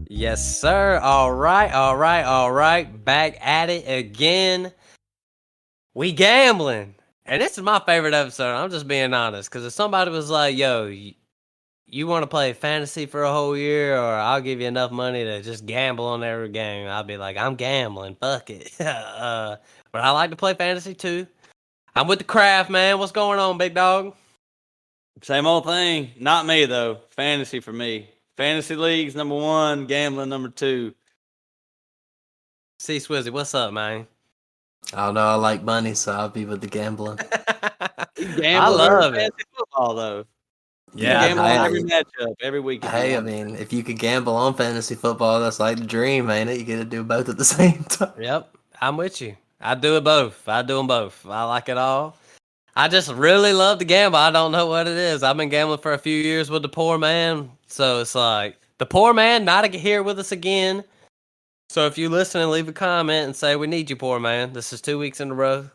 Yes, sir. All right. Back at it again. We gambling. And this is my favorite episode. I'm just being honest. Because if somebody was like, yo, you want to play fantasy for a whole year, or I'll give you enough money to just gamble on every game, I'll be like, I'm gambling. Fuck it. But I like to play fantasy too. I'm with the craft, man. What's going on, big dog? Same old thing. Not me, though. Fantasy for me. Fantasy leagues, number one. Gambling, number two. C Swizzy, what's up, man? I don't know. I like money, so I'll be with the gambling. I love it. Fantasy football, though. Yeah, you gamble on every matchup, every week. Hey, I mean, if you could gamble on fantasy football, that's like the dream, ain't it? You get to do both at the same time. Yep, I'm with you. I do it both. I do them both. I like it all. I just really love to gamble. I don't know what it is. I've been gambling for a few years with the poor man. So it's like, the poor man not here with us again. So if you listen and leave a comment and say, we need you, poor man. This is 2 weeks in a row.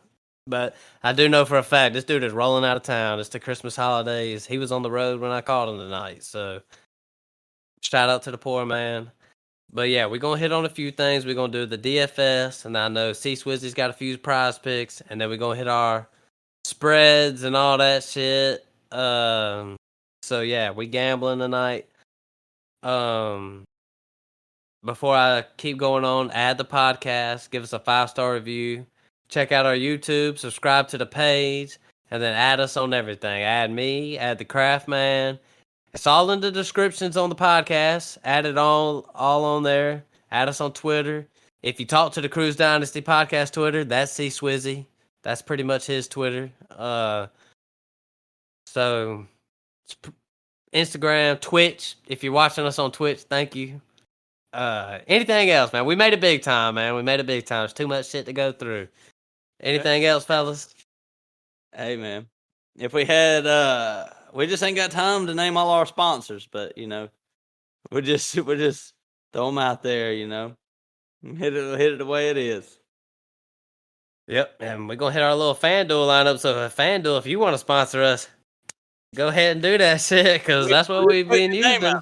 But I do know for a fact, this dude is rolling out of town. It's the Christmas holidays. He was on the road when I called him tonight. So shout out to the poor man. But yeah, we're going to hit on a few things. We're going to do the DFS. And I know C Swizzy's got a few prize picks. And then we're going to hit our spreads and all that shit. So yeah, we gambling tonight. Before I keep going on, add the podcast, give us a 5-star review, check out our YouTube, subscribe to the page, and then add us on everything. Add me, add the craft man. It's all in the descriptions on the podcast. Add it all on there. Add us on Twitter. If you talk to the Cruise Dynasty podcast Twitter, that's C Swizzy. That's pretty much his Twitter. So Instagram, Twitch. If you're watching us on Twitch, thank you. Anything else, man? We made it big time, man. We made it big time. There's too much shit to go through. Anything else, fellas? Hey, man. If we had, we just ain't got time to name all our sponsors, but we'll just throw them out there. Hit it the way it is. Yep, and we're gonna hit our little FanDuel lineup. So if you want to sponsor us, go ahead and do that shit, because that's what we've been using.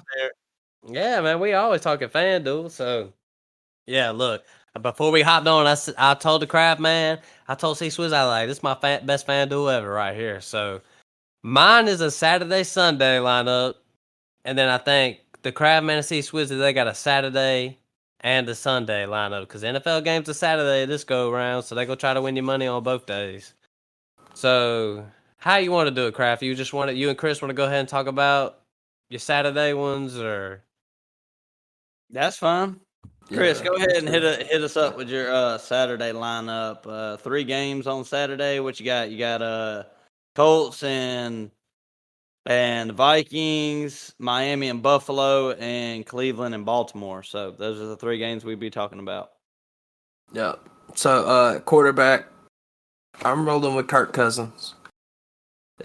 Yeah, man, we always talking FanDuel. So yeah, look, before we hopped on, I told the craft man, I told C Swizz, I like, this is my best FanDuel ever right here. So mine is a Saturday Sunday lineup, and then I think the craft man and C Swizz, they got a Saturday and the Sunday lineup, because NFL games are Saturday this go around, so they go try to win you money on both days. So how you want to do it, Craft? You and Chris want to go ahead and talk about your Saturday ones, or? That's fine. Chris, go ahead and hit us up with your Saturday lineup. 3 games on Saturday. What you got? You got Colts and Vikings, Miami and Buffalo, and Cleveland and Baltimore. So those are the 3 games we'd be talking about. Yeah. So quarterback, I'm rolling with Kirk Cousins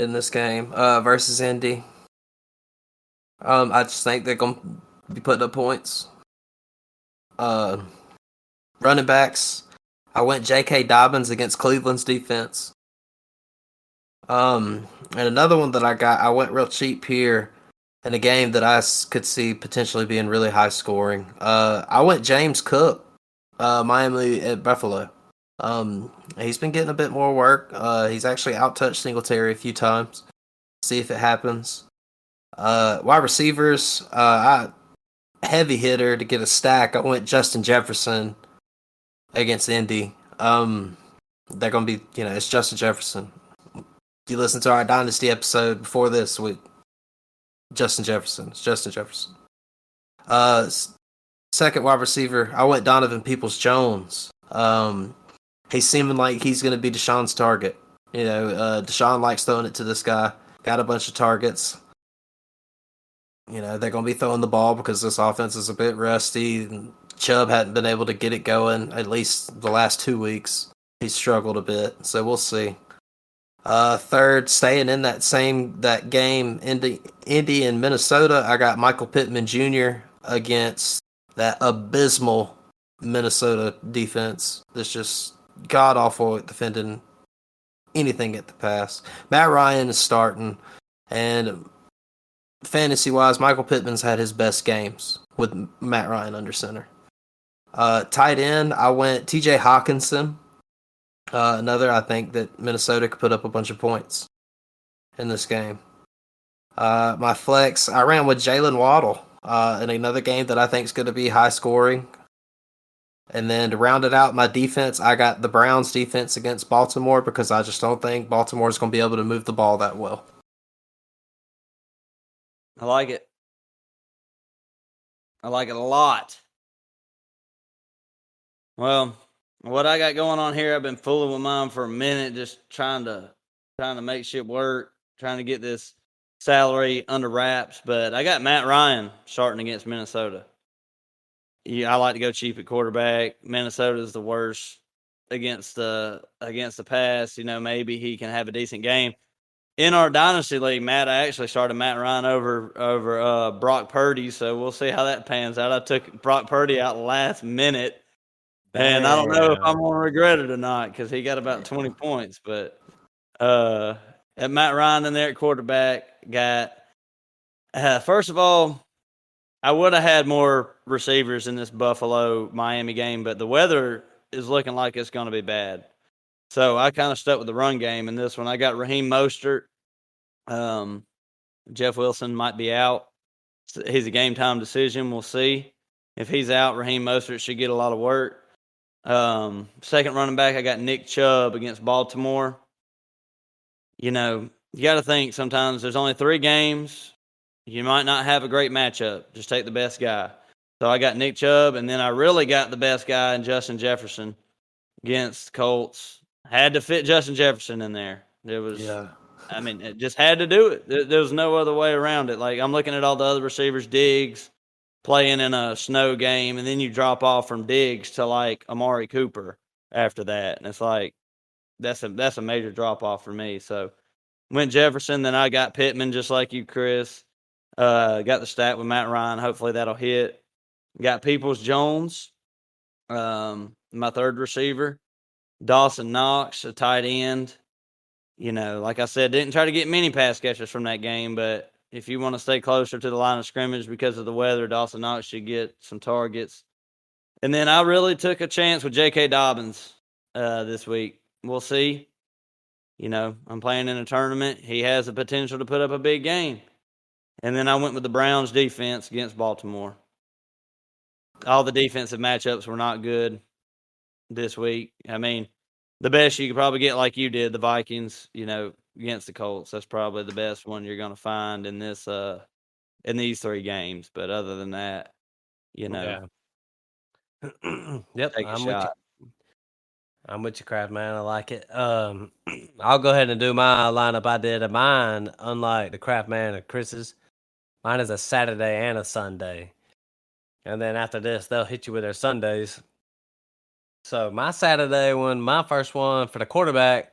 in this game versus Indy. I just think they're gonna be putting up points. Running backs, I went J.K. Dobbins against Cleveland's defense. And another one that I went real cheap here in a game that I could see potentially being really high scoring. I went James Cook, Miami at Buffalo. He's been getting a bit more work. He's actually out-touched Singletary a few times. See if it happens. Wide receivers, heavy hitter to get a stack. I went Justin Jefferson against Indy. They're going to be, it's Justin Jefferson. You listened to our Dynasty episode before this with Justin Jefferson. It's Justin Jefferson. Second wide receiver, I went Donovan Peoples-Jones. He's seeming like he's going to be Deshaun's target. Deshaun likes throwing it to this guy. Got a bunch of targets. They're going to be throwing the ball because this offense is a bit rusty. And Chubb hadn't been able to get it going, at least the last 2 weeks. He's struggled a bit, so we'll see. Third, staying in that game, Indy and Minnesota, I got Michael Pittman Jr. against that abysmal Minnesota defense that's just god awful at defending anything at the pass. Matt Ryan is starting, and fantasy wise, Michael Pittman's had his best games with Matt Ryan under center. Tight end, I went TJ Hawkinson. Another, I think that Minnesota could put up a bunch of points in this game. My flex, I ran with Jalen Waddle in another game that I think is going to be high scoring. And then to round it out, my defense, I got the Browns defense against Baltimore because I just don't think Baltimore is going to be able to move the ball that well. I like it. I like it a lot. Well, what I got going on here, I've been fooling with mine for a minute, just trying to make shit work, trying to get this salary under wraps. But I got Matt Ryan starting against Minnesota. Yeah, I like to go cheap at quarterback. Minnesota's the worst against the pass. Maybe he can have a decent game. In our dynasty league, Matt, I actually started Matt Ryan over Brock Purdy, so we'll see how that pans out. I took Brock Purdy out last minute, and I don't know if I'm gonna regret it or not because he got about 20 points. But at Matt Ryan in there at quarterback, got first of all, I would have had more receivers in this Buffalo Miami game, but the weather is looking like it's going to be bad. So I kind of stuck with the run game in this one. I got Raheem Mostert. Jeff Wilson might be out. He's a game time decision. We'll see. If he's out, Raheem Mostert should get a lot of work. Second running back, I got Nick Chubb against Baltimore. You got to think sometimes there's only 3 games. You might not have a great matchup. Just take the best guy. So I got Nick Chubb, and then I really got the best guy in Justin Jefferson against Colts. Had to fit Justin Jefferson in there. It just had to do it. There was no other way around it. Like, I'm looking at all the other receivers, Diggs, playing in a snow game, and then you drop off from Diggs to, like, Amari Cooper after that. And it's like, that's a major drop off for me. So went Jefferson, then I got Pittman just like you, Chris. Got the stat with Matt Ryan. Hopefully that'll hit. Got Peoples-Jones, my third receiver. Dawson Knox, a tight end. Like I said, didn't try to get many pass catchers from that game, but if you want to stay closer to the line of scrimmage because of the weather, Dawson Knox should get some targets. And then I really took a chance with J.K. Dobbins this week. We'll see. I'm playing in a tournament. He has the potential to put up a big game. And then I went with the Browns defense against Baltimore. All the defensive matchups were not good this week. I mean, the best you could probably get, like you did, the Vikings, against the Colts. That's probably the best one you're going to find in this in these 3 games. But other than that, Yep, take a shot. I'm with you, Craft Man. I like it. I'll go ahead and do my lineup I did of mine. Unlike the Craft Man and Chris's, mine is a Saturday and a Sunday. And then after this, they'll hit you with their Sundays. So my Saturday one, my first one for the quarterback,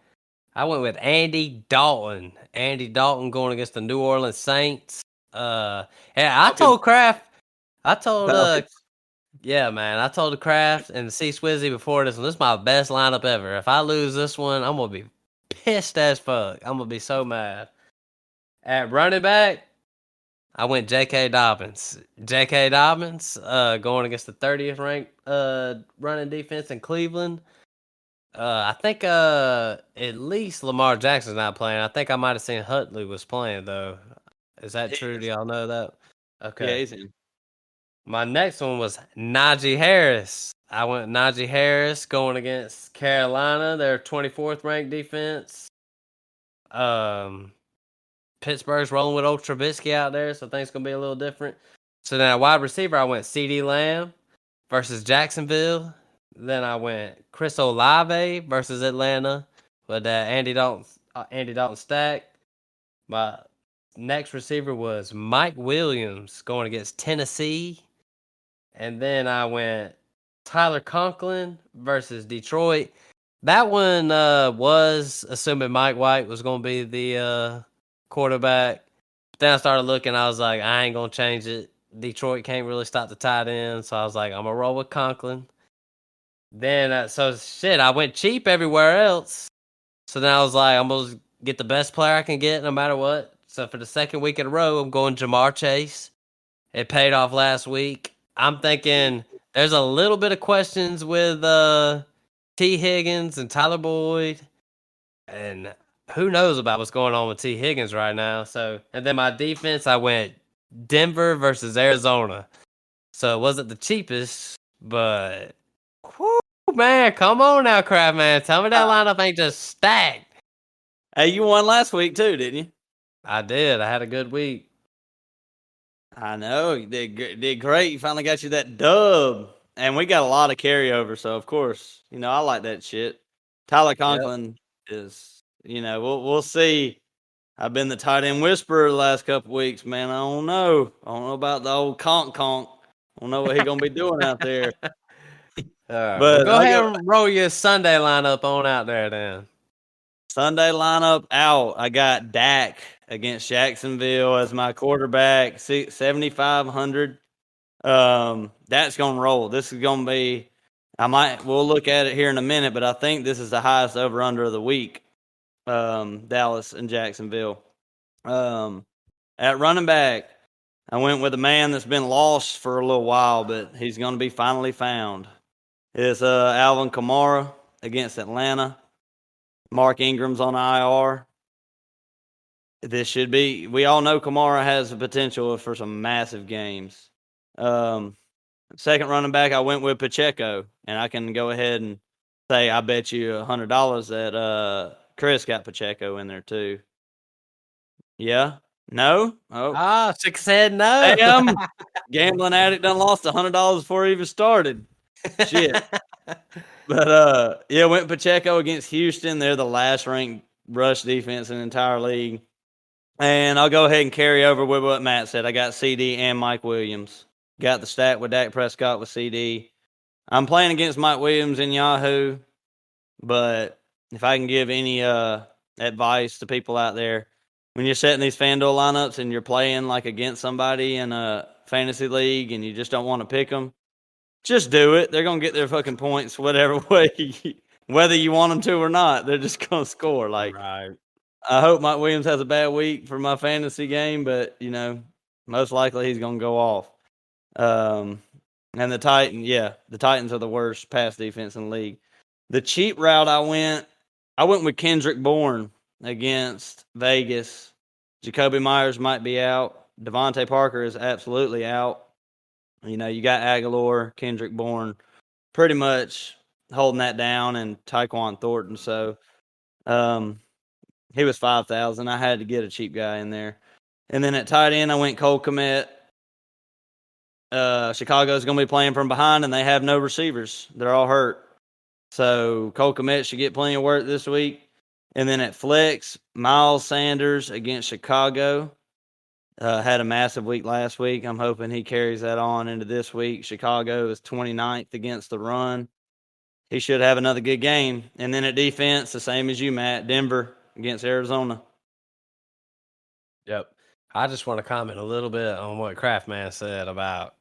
I went with Andy Dalton. Andy Dalton going against the New Orleans Saints. I told Kraft, I told I told the Kraft and the C Swizzy before this one, this is my best lineup ever. If I lose this one, I'm gonna be pissed as fuck. I'm gonna be so mad. At running back, I went J.K. Dobbins. J.K. Dobbins going against the 30th ranked running defense in Cleveland. I think at least Lamar Jackson's not playing. I think I might have seen Hutley was playing, though. Is that true? Do y'all know that? Okay. Yeah, he's in. My next one was Najee Harris. I went Najee Harris going against Carolina, their 24th ranked defense. Pittsburgh's rolling with Old Trubisky out there, so things going to be a little different. So then at wide receiver, I went CeeDee Lamb versus Jacksonville. Then I went Chris Olave versus Atlanta with that Andy Dalton stack. My next receiver was Mike Williams going against Tennessee. And then I went Tyler Conklin versus Detroit. That one was assuming Mike White was going to be the quarterback. But then I started looking. I was like, I ain't going to change it. Detroit can't really stop the tight end. So I was like, I'm going to roll with Conklin. Then, I went cheap everywhere else. So then I was like, I'm going to get the best player I can get no matter what. So for the second week in a row, I'm going Jamar Chase. It paid off last week. I'm thinking there's a little bit of questions with T. Higgins and Tyler Boyd. And who knows about what's going on with T. Higgins right now. So, and then my defense, I went Denver versus Arizona. So it wasn't the cheapest, but whew, man, come on now, Kraft man. Tell me that lineup ain't just stacked. Hey, you won last week too, didn't you? I did. I had a good week. I know you did great. You finally got you that dub, and we got a lot of carryover. So of course, I like that shit. Tyler Conklin is, we'll see. I've been the tight end whisperer the last couple weeks, man. I don't know. I don't know about the old conk. I don't know what he gonna be doing out there. All right, But well, go ahead and roll your Sunday lineup on out there then. Sunday lineup out. I got Dak against Jacksonville as my quarterback, 7,500. That's gonna roll. This is gonna be. We'll look at it here in a minute, but I think this is the highest over under of the week. Dallas and Jacksonville. At running back, I went with a man that's been lost for a little while, but he's gonna be finally found. It's Alvin Kamara against Atlanta. Mark Ingram's on IR. This should be. We all know Kamara has the potential for some massive games. Second running back, I went with Pacheco, and I can go ahead and say I bet you $100 that Chris got Pacheco in there too. Yeah? No? Oh, Six said no. damn! Gambling addict done lost $100 before he even started. Shit. But went Pacheco against Houston. They're the last ranked rush defense in the entire league. And I'll go ahead and carry over with what Matt said. I got CD and Mike Williams. Got the stack with Dak Prescott with CD. I'm playing against Mike Williams in Yahoo, but if I can give any advice to people out there, when you're setting these FanDuel lineups and you're playing like against somebody in a fantasy league and you just don't want to pick them, just do it. They're going to get their fucking points whatever way, whether you want them to or not. They're just going to score. Like, right. I hope Mike Williams has a bad week for my fantasy game, but, most likely he's going to go off. And the Titans are the worst pass defense in the league. The cheap route I went with Kendrick Bourne against Vegas. Jacoby Myers might be out. Devontae Parker is absolutely out. You got Aguilar, Kendrick Bourne, pretty much holding that down, and Tyquan Thornton. So, he was 5,000. I had to get a cheap guy in there. And then at tight end, I went Cole Kmet. Chicago's going to be playing from behind, and they have no receivers. They're all hurt. So Cole Kmet should get plenty of work this week. And then at flex, Miles Sanders against Chicago. Had a massive week last week. I'm hoping he carries that on into this week. Chicago is 29th against the run. He should have another good game. And then at defense, the same as you, Matt, Denver against Arizona. Yep. I just want to comment a little bit on what Kraftman said about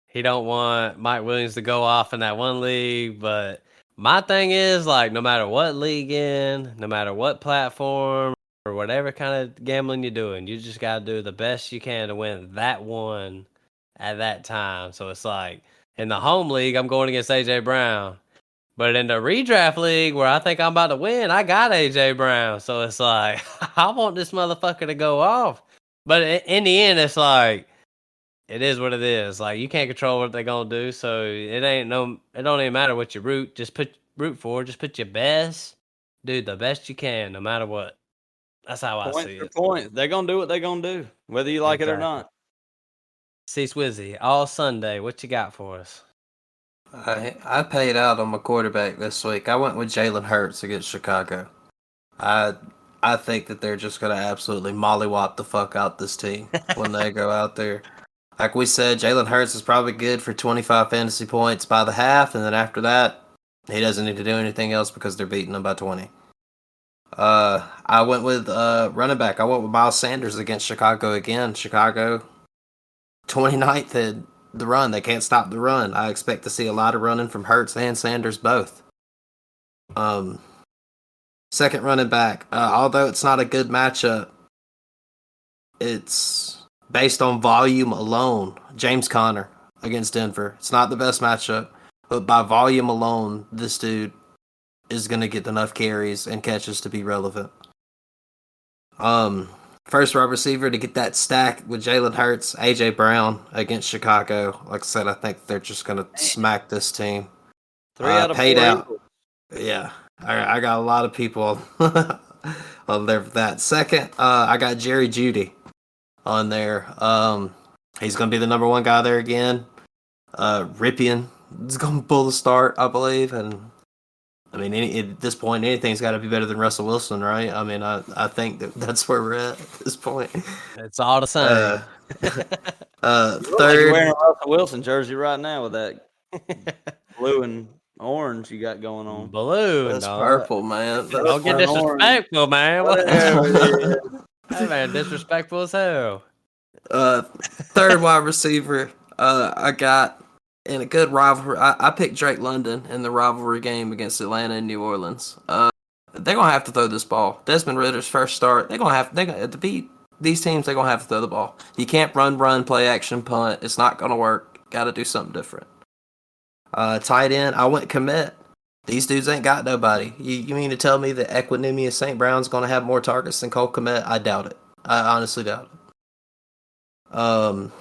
he don't want Mike Williams to go off in that one league, but my thing is, like, no matter what league in, no matter what platform or whatever kind of gambling you're doing, you just got to do the best you can to win that one at that time. So it's like in the home league, I'm going against AJ Brown. But in the redraft league where I think I'm about to win, I got AJ Brown. So it's like, I want this motherfucker to go off. But in the end, it's like, it is what it is. Like, you can't control what they're going to do. So it don't even matter what you root. Just root for. Just put your best. Do the best you can, no matter what. That's how I see it. Points. They're going to do what they're going to do, whether you like it or not. C Swizzy, all Sunday. What you got for us? I paid out on my quarterback this week. I went with Jalen Hurts against Chicago. I think that they're just going to absolutely mollywop the fuck out this team when they go out there. Like we said, Jalen Hurts is probably good for 25 fantasy points by the half, and then after that, He doesn't need to do anything else because they're beating them by 20. I went with running back. I went with Miles Sanders against Chicago again. Chicago 29th in the run. They can't stop the run. I expect to see a lot of running from Hurts and Sanders both. Second running back. Although it's not a good matchup, it's based on volume alone. James Conner against Denver. It's not the best matchup, but by volume alone, this dude is going to get enough carries and catches to be relevant. First wide receiver to get that stack with Jalen Hurts, AJ Brown against Chicago. Like I said, I think they're just going to smack this team. 3 out of 4 paid out. Eagles. Yeah, I got a lot of people on there for that. Second, I got Jerry Jeudy on there. He's going to be the number 1 guy there again. Ripien is going to pull the start, I believe, and I mean, at this point, anything's got to be better than Russell Wilson, right? I mean, I think that's where we're at this point. It's all the same. Third, You're wearing a Russell Wilson jersey right now with that blue and orange you got going on. Blue, that's purple, man. Don't get disrespectful, man. Hey, man, disrespectful as hell. Third wide receiver, I got in a good rivalry. I picked Drake London in the rivalry game against Atlanta and New Orleans. They're gonna have to throw this ball. Desmond Ritter's first start. They're gonna to beat these teams. They're gonna have to throw the ball. You can't run, play action, punt. It's not gonna work. Got to do something different. Tight end, I went Komet. These dudes ain't got nobody. You mean to tell me that Equanimous St. Brown's gonna have more targets than Cole Komet? I doubt it. I honestly doubt it.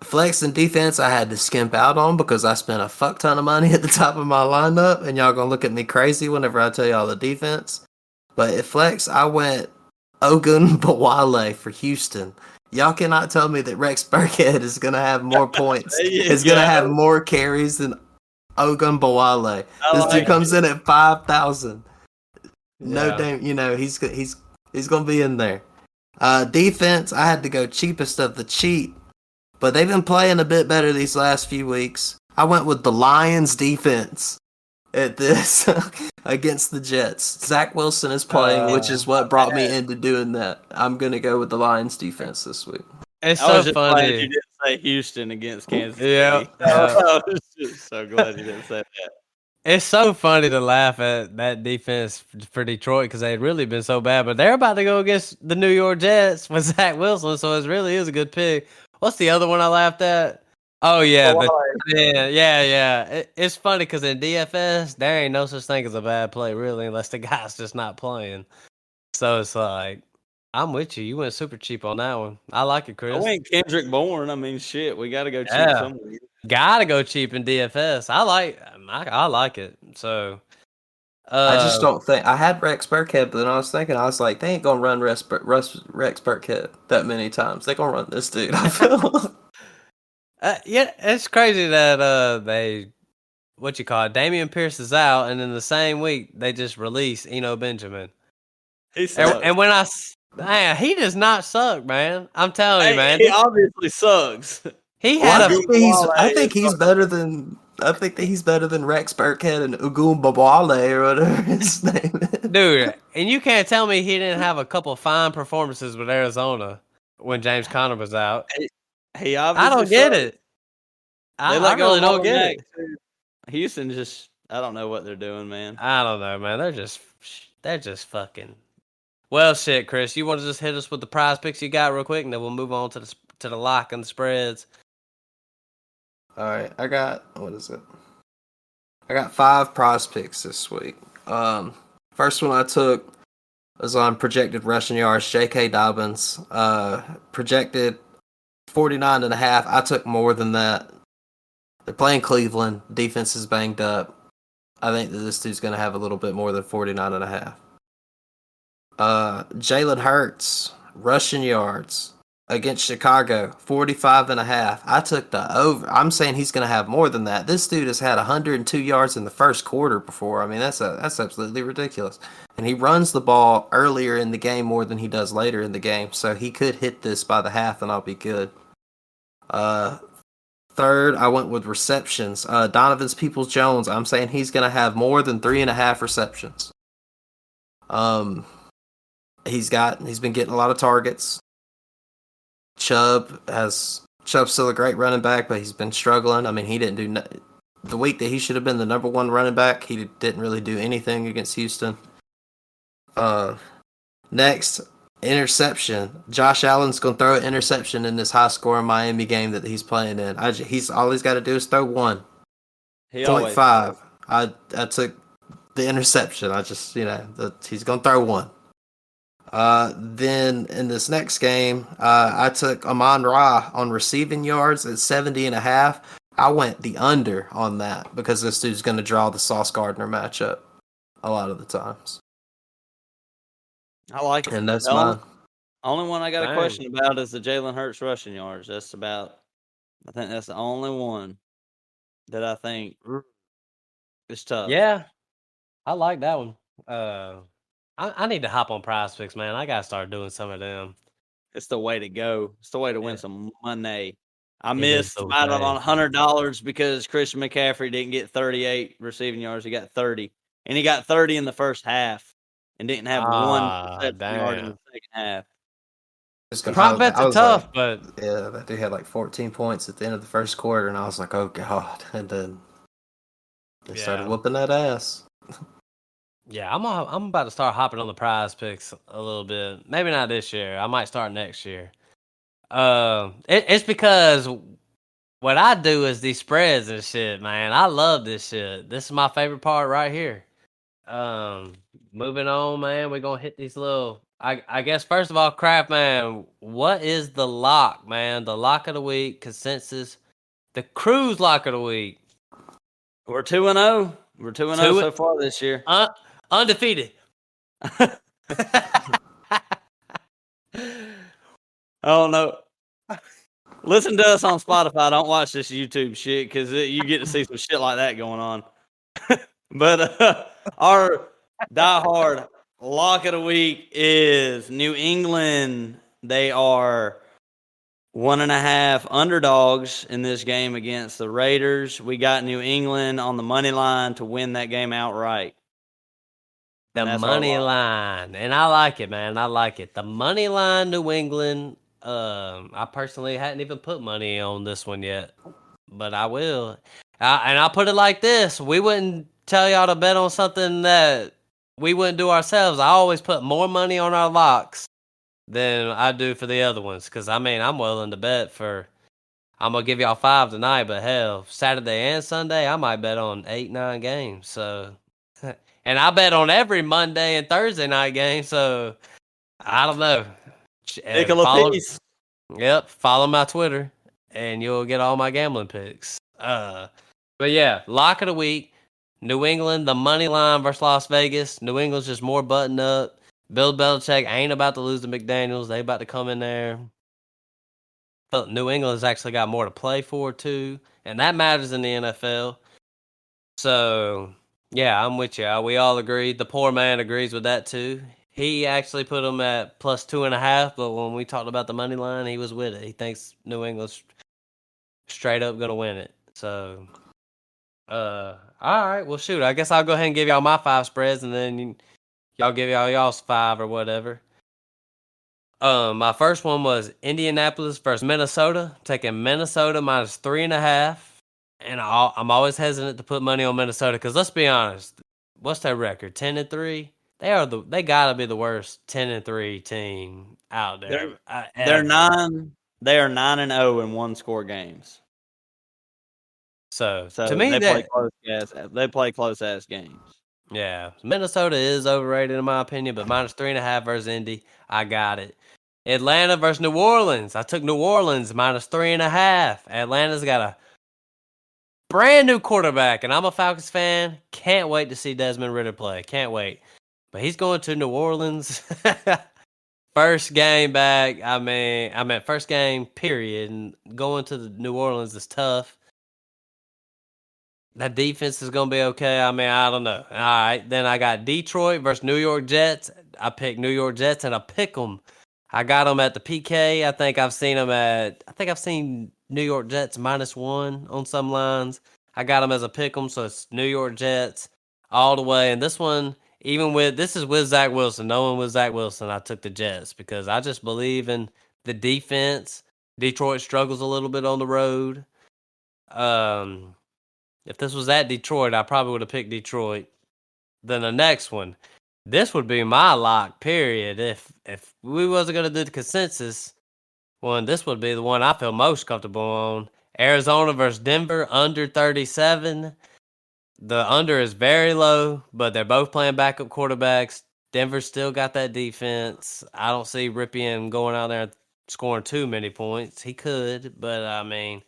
Flex and defense, I had to skimp out on because I spent a fuck ton of money at the top of my lineup, and y'all gonna look at me crazy whenever I tell y'all the defense. But at flex, I went Ogun Bawale for Houston. Y'all cannot tell me that Rex Burkhead is gonna have more points. Is gonna have more carries than Ogun Bawale. This dude comes in at 5,000. No damn, he's gonna be in there. Defense, I had to go cheapest of the cheap. But they've been playing a bit better these last few weeks. I went with the Lions defense at this against the Jets. Zach Wilson is playing, which is what brought me into doing that. I'm going to go with the Lions defense this week. It's so funny. You didn't say Houston against Kansas City. Yeah. I was just so glad you didn't say that. It's so funny to laugh at that defense for Detroit because they've really been so bad. But they're about to go against the New York Jets with Zach Wilson, so it really is a good pick. What's the other one I laughed at? Oh, yeah. It's funny because in DFS, there ain't no such thing as a bad play, really, unless the guy's just not playing. So it's like, I'm with you. You went super cheap on that one. I like it, Chris. I went Kendrick Bourne. I mean, shit, we got to go cheap somewhere. Gotta go cheap in DFS. I like it. So I just don't think I had Rex Burkhead, but then I was like, they ain't gonna run Rex Burkhead that many times. They gonna run this dude. I feel. Yeah, it's crazy that Damian Pierce is out, and in the same week they just released Eno Benjamin. He sucks. And when he does not suck, man. I'm telling you, man. He obviously sucks. I think he's better than Rex Burkhead and Ugun Babale or whatever his name is. Dude, and you can't tell me he didn't have a couple fine performances with Arizona when James Conner was out. He obviously I don't get it. I really don't get it. Houston I don't know what they're doing, man. I don't know, man. They're just fucking. Well, shit, Chris. You want to just hit us with the prize picks you got real quick, and then we'll move on to the lock and the spreads. All right, I got 5 prize picks this week. First one I took was on projected rushing yards. J.K. Dobbins projected 49.5. I took more than that. They're playing Cleveland. Defense is banged up. I think that this dude's going to have a little bit more than 49.5. Jalen Hurts rushing yards against Chicago, 45.5. I took the over. I'm saying he's going to have more than that. This dude has had 102 yards in the first quarter before. I mean, that's absolutely ridiculous. And he runs the ball earlier in the game more than he does later in the game. So he could hit this by the half and I'll be good. Third, I went with receptions. Donovan's Peoples-Jones. I'm saying he's going to have more than 3.5 receptions. He's been getting a lot of targets. Chubb's still a great running back, but he's been struggling. I mean, he didn't do the week that he should have been the number one running back. He didn't really do anything against Houston. Next, interception. Josh Allen's going to throw an interception in this high-scoring Miami game that he's playing in. All he's got to do is throw 1.5. I took the interception. He's going to throw 1. Then in this next game, I took Amon Ra on receiving yards at 70.5. I went the under on that because this dude's going to draw the Sauce Gardner matchup a lot of the times. I like it. And that's mine. Only one I got a question about is the Jalen Hurts rushing yards. I think that's the only one that I think is tough. Yeah, I like that one. I need to hop on Prize Picks, man. I gotta start doing some of them. It's the way to go. It's the way to win some money. I missed out on $100 because Christian McCaffrey didn't get 38 receiving yards. He got 30, and he got 30 in the first half, and didn't have one reception yard in the second half. Prop bets are tough, but yeah, that dude had like 14 points at the end of the first quarter, and I was like, oh god, and then they started whooping that ass. Yeah, I'm about to start hopping on the Prize Picks a little bit. Maybe not this year. I might start next year. It's because what I do is these spreads and shit, man. I love this shit. This is my favorite part right here. Moving on, man. We're gonna hit these little. I guess first of all, Craft Man, what is the lock, man? The lock of the week consensus. The cruise lock of the week. We're 2-0. We're 2-0 so far this year. Undefeated. Oh no! Listen to us on Spotify. Don't watch this YouTube shit because you get to see some shit like that going on. But our diehard lock of the week is New England. They are 1.5 underdogs in this game against the Raiders. We got New England on the money line to win that game outright. The money line. And I like it, man. I like it. The money line, New England. I personally hadn't even put money on this one yet, but I will. And I'll put it like this. We wouldn't tell y'all to bet on something that we wouldn't do ourselves. I always put more money on our locks than I do for the other ones. Because, I mean, I'm willing to bet for... I'm going to give y'all 5 tonight, but hell, Saturday and Sunday, I might bet on 8, 9 games. So... And I bet on every Monday and Thursday night game, so I don't know. Follow my Twitter, and you'll get all my gambling picks. But yeah, lock of the week, New England, the money line versus Las Vegas. New England's just more buttoned up. Bill Belichick ain't about to lose to McDaniels. They about to come in there. But New England's actually got more to play for, too, and that matters in the NFL. So... yeah, I'm with you. We all agree. The poor man agrees with that too. He actually put them at plus 2.5, but when we talked about the money line, he was with it. He thinks New England's straight up gonna win it. So, all right. Well, shoot. I guess I'll go ahead and give y'all my 5 spreads, and then y'all give y'all's 5 or whatever. My first one was Indianapolis versus Minnesota. Taking Minnesota minus 3.5. And I'm always hesitant to put money on Minnesota because let's be honest, what's their record? 10-3. They gotta be the worst 10-3 team out there. They're 9. They are 9-0 in 1-score games. So to me, they play close ass games. Yeah, Minnesota is overrated in my opinion, but minus 3.5 versus Indy, I got it. Atlanta versus New Orleans. I took New Orleans minus 3.5. Atlanta's got a brand new quarterback, and I'm a Falcons fan. Can't wait to see Desmond Ridder play. Can't wait. But he's going to New Orleans. First game back. I mean, first game, period. And going to the New Orleans is tough. That defense is going to be okay. I mean, I don't know. All right. Then I got Detroit versus New York Jets. I picked New York Jets, and I pick them I got them at the PK. I think I've seen New York Jets -1 on some lines. I got them as a pick 'em, so it's New York Jets all the way. And this one, this is with Zach Wilson. Knowing with Zach Wilson, I took the Jets because I just believe in the defense. Detroit struggles a little bit on the road. If this was at Detroit, I probably would have picked Detroit. Then the next one, this would be my lock. Period. If we wasn't gonna do the consensus one, this would be the one I feel most comfortable on. Arizona versus Denver under 37. The under is very low, but they're both playing backup quarterbacks. Denver's still got that defense. I don't see Ripien going out there and scoring too many points. He could, but I mean,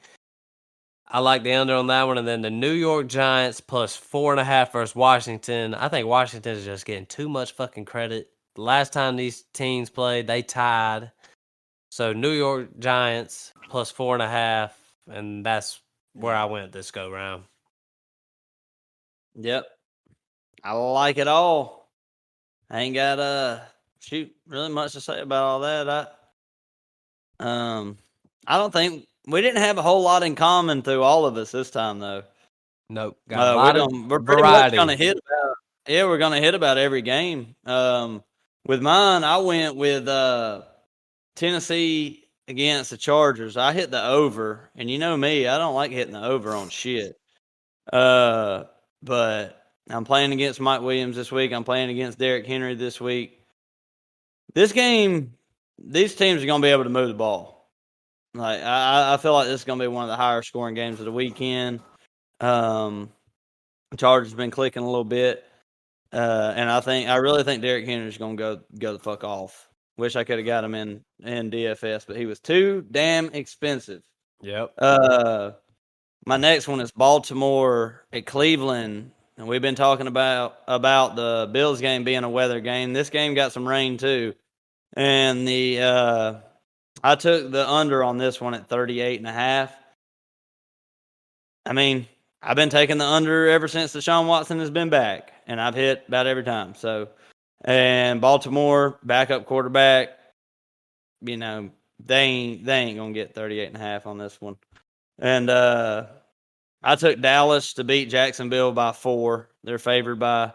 I like the under on that one. And then the New York Giants +4.5 versus Washington. I think Washington is just getting too much fucking credit. The last time these teams played, they tied. So New York Giants +4.5, and that's where I went this go round. Yep. I like it all. I ain't got really much to say about all that. I don't think we didn't have a whole lot in common through all of us this time though. Nope. Got a lot of we're pretty variety. much we're gonna hit about every game. With mine, I went with Tennessee against the Chargers. I hit the over, and you know me, I don't like hitting the over on shit. But I'm playing against Mike Williams this week. I'm playing against Derrick Henry this week. This game, these teams are going to be able to move the ball. Like I feel like this is going to be one of the higher scoring games of the weekend. Chargers been clicking a little bit, and I really think Derrick Henry is going to go the fuck off. Wish I could have got him in DFS, but he was too damn expensive. Yep. My next one is Baltimore at Cleveland. And we've been talking about the Bills game being a weather game. This game got some rain too. And I took the under on this one at 38.5. I mean, I've been taking the under ever since Deshaun Watson has been back, and I've hit about every time. So, and Baltimore backup quarterback, you know, they ain't gonna get 38.5 on this one. And I took Dallas to beat Jacksonville by 4. They're favored by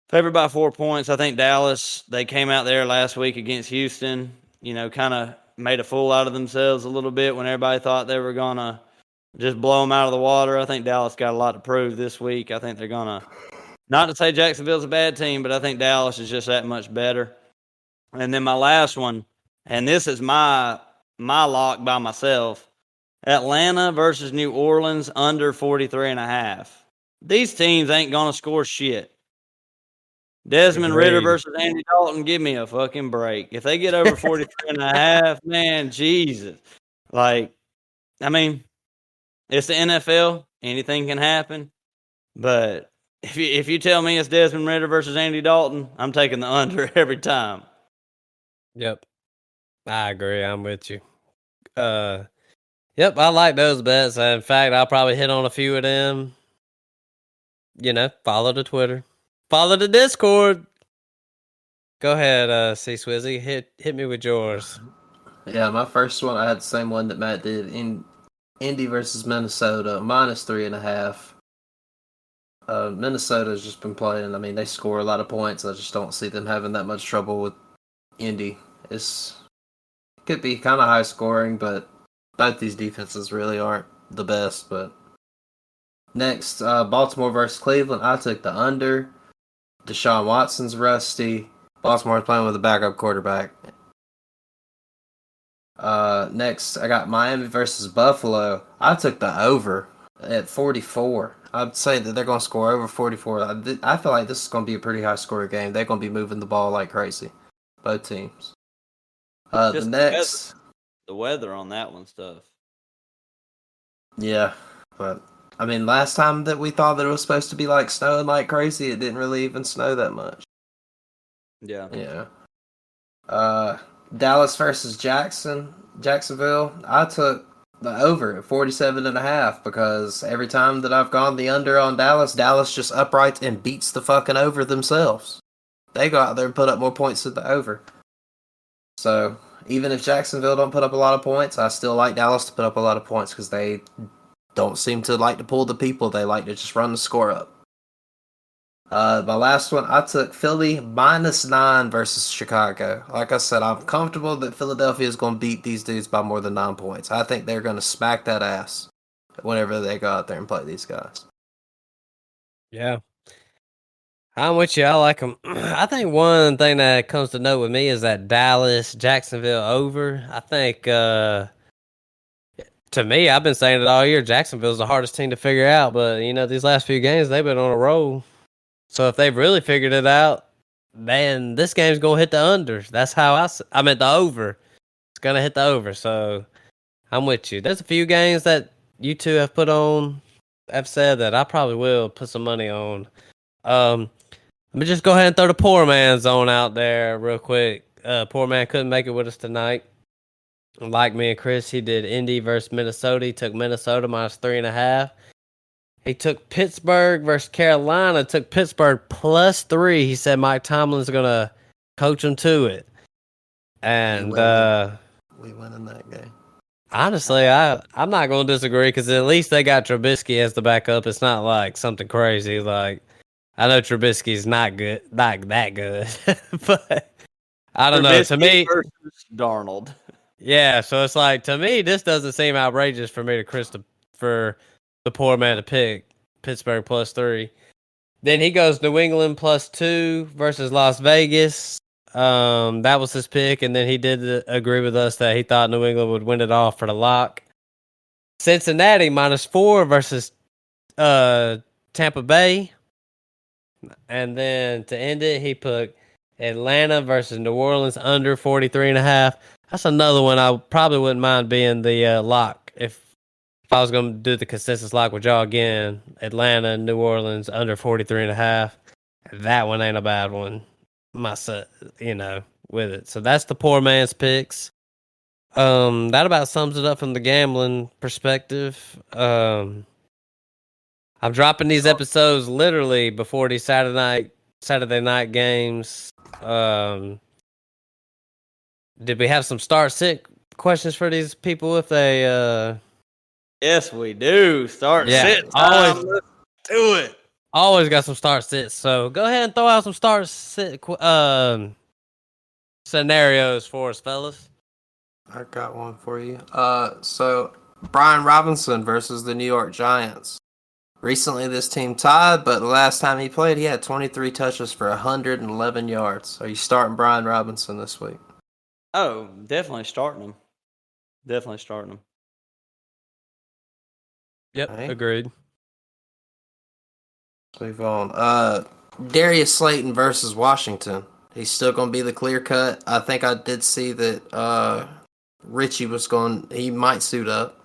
4 points. I think Dallas, they came out there last week against Houston, you know, kind of made a fool out of themselves a little bit when everybody thought they were going to just blow them out of the water. I think Dallas got a lot to prove this week. I think they're going to, not to say Jacksonville's a bad team, but I think Dallas is just that much better. And then my last one, and this is my lock by myself, Atlanta versus New Orleans under 43.5. These teams ain't going to score shit. Desmond Ridder versus Andy Dalton, give me a fucking break. If they get over 43.5, man, Jesus. Like, I mean, it's the NFL. Anything can happen. But if you tell me it's Desmond Ridder versus Andy Dalton, I'm taking the under every time. Yep. I agree. I'm with you. Yep, I like those bets. In fact, I'll probably hit on a few of them. You know, follow the Twitter. Follow the Discord. Go ahead, C Swizzy. Hit me with yours. Yeah, my first one, I had the same one that Matt did. In Indy versus Minnesota, -3.5. Minnesota's just been playing. I mean, they score a lot of points. I just don't see them having that much trouble with Indy. It could be kind of high scoring, but both these defenses really aren't the best. But next, Baltimore versus Cleveland. I took the under. Deshaun Watson's rusty. Baltimore's playing with a backup quarterback. Next, I got Miami versus Buffalo. I took the over at 44. I'd say that they're going to score over 44. I feel like this is going to be a pretty high scoring game. They're going to be moving the ball like crazy. Both teams. The weather on that one stuff. Yeah, but I mean, last time that we thought that it was supposed to be like snowing like crazy, it didn't really even snow that much. Yeah. Yeah. Dallas versus Jacksonville. I took the over at 47.5 because every time that I've gone the under on Dallas just uprights and beats the fucking over themselves. They go out there and put up more points than the over. So even if Jacksonville don't put up a lot of points, I still like Dallas to put up a lot of points because they don't seem to like to pull the people. They like to just run the score up. My last one, I took Philly -9 versus Chicago. Like I said, I'm comfortable that Philadelphia is going to beat these dudes by more than 9 points. I think they're going to smack that ass whenever they go out there and play these guys. Yeah. I'm with you. I like them. I think one thing that comes to note with me is that Dallas Jacksonville over. I think to me, I've been saying it all year. Jacksonville's the hardest team to figure out, but these last few games they've been on a roll. So if they've really figured it out, man, this game's gonna hit the under. That's how I meant the over. It's gonna hit the over. So I'm with you. There's a few games that you two have said that I probably will put some money on. Let me just go ahead and throw the poor man zone out there real quick. Poor man couldn't make it with us tonight. Like me and Chris, he did Indy versus Minnesota. He took Minnesota -3.5. He took Pittsburgh versus Carolina. Took Pittsburgh +3. He said Mike Tomlin's gonna coach him to it. And we win in that game. Honestly, I'm not gonna disagree because at least they got Trubisky as the backup. It's not like something crazy. Like I know Trubisky's not that good, but I don't know. To me, versus Darnold. Yeah, so it's like to me, this doesn't seem outrageous for me for the poor man to pick Pittsburgh +3. Then he goes New England +2 versus Las Vegas. That was his pick, and then he did agree with us that he thought New England would win it all for the lock. Cincinnati -4 versus Tampa Bay, and then to end it, he put Atlanta versus New Orleans under 43.5. That's another one I probably wouldn't mind being the lock if I was going to do the consensus lock with y'all again. Atlanta, New Orleans under 43.5. That one ain't a bad one. With it. So that's the poor man's picks. That about sums it up from the gambling perspective. I'm dropping these episodes literally before these Saturday night games. Did we have some start sit questions for these people if they Yes, we do. Start sit. Always Let's do it. Always got some start sits. So go ahead and throw out some start sit scenarios for us, fellas. I got one for you. So Brian Robinson versus the New York Giants. Recently, this team tied, but the last time he played, he had 23 touches for 111 yards. Are you starting Brian Robinson this week? Oh, definitely starting him. Definitely starting him. Yep, agreed. Let's move on. Darius Slayton versus Washington. He's still going to be the clear cut. I think I did see that Richie he might suit up.